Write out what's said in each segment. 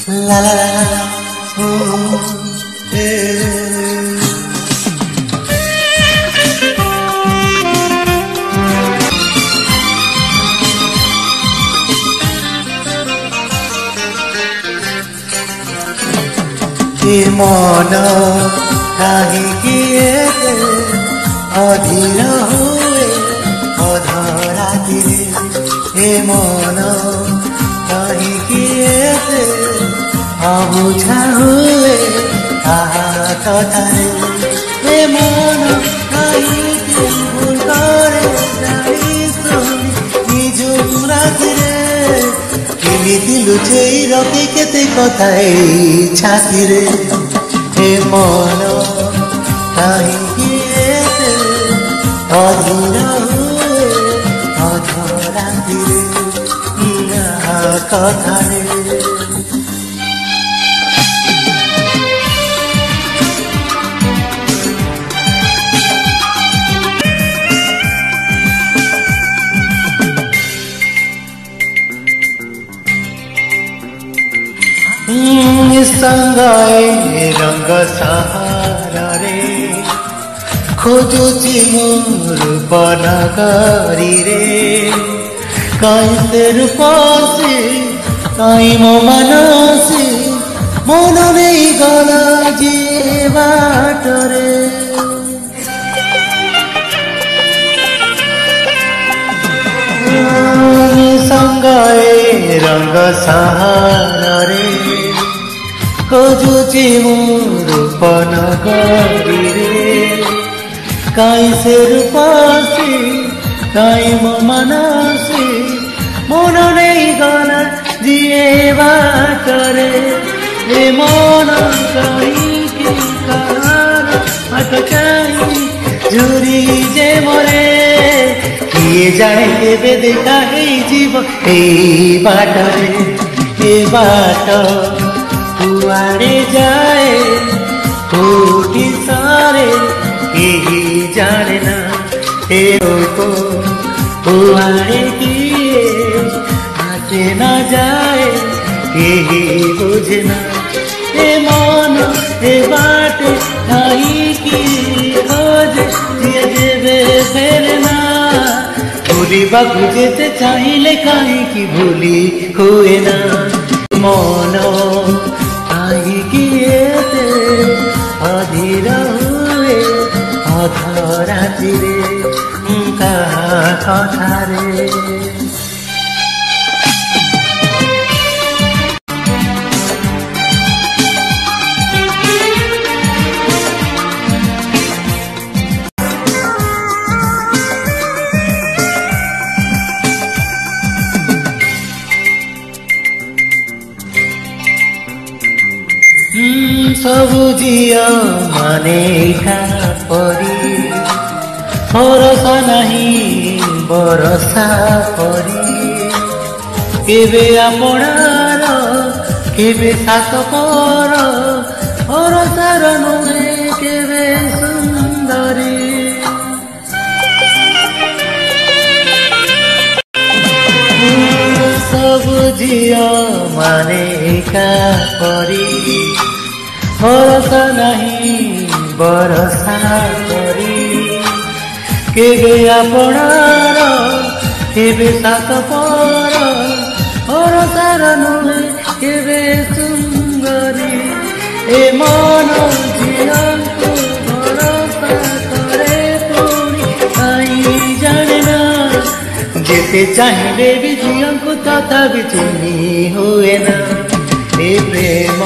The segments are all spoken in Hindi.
La la la la, मन काहीकि अधीर हुए अधरातिरे हे मन काहीकि अबुझा हुए कथारे हे मन काहीकि भूल करे निजुम रातिरे केमिति लुचेई रखे केते कथा छातीरे हे मन काहीकि अधीर हुए अधरातिरे कथारे संगाए रंग सहारा रे खोजुची मोर बनगरी रे कहीं से रूपसी कहीं मो मनसी मन नहीं गला जे बाटरे संगाए रंग सहारा रे खोजुची मोर बनगरी रे कहीं से रूपसी कहीं मो मनसी मन नहीं गला जिए बाटरे हे मन काहीकि कार हाथ चाही झुरी जे मोरे किए जाने केबे देखा हे जीव हे बाटरे हे बाट कुआड़े जाए कोटी सारे केही जाने ना हे को कुआड़े किए आते ना जाए केही बुझे ना हे मन हे बाट काहीकि खोजे जिए जेबे फेरना भूलिबा बुझेते चाहिले काहीकि भूली हुए ना मन काहीकि अधीर हुए अधरातिरे कथारे सबुजिया माने परी भरोसा नहीं बरसा परी केबे आपणार केबे सातकर भरोसार नुहे केबे सुंदरी सबुजिया माने परी भरोसा नहीं बरसा करी केबे आपणार केबे सातपर भरोसार नुहे केबे सुंदरी ए मन झिअंकु भरोसा करे पुणी काई जाने ना जेते चाहिले भी झिअंकु तथापि चिन्ही हुए ना ए प्रेम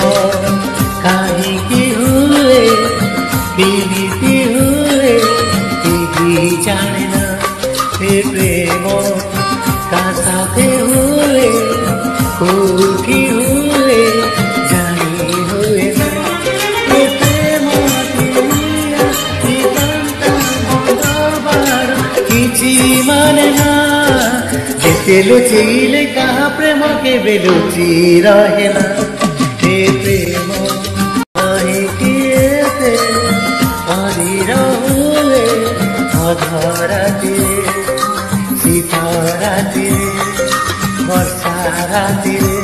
काहीकि हुए केमिति हुए केही जाने ना हे प्रेम का साथे हुए कोठी हुए जानी हुए ना हे प्रेम किछि माने ना जेते लुचेइले कहा प्रेम केबे लुचि रहे ना हे प्रेम अधीर हुए अधरातिरे शीत रातिरे वर्षा रातिरे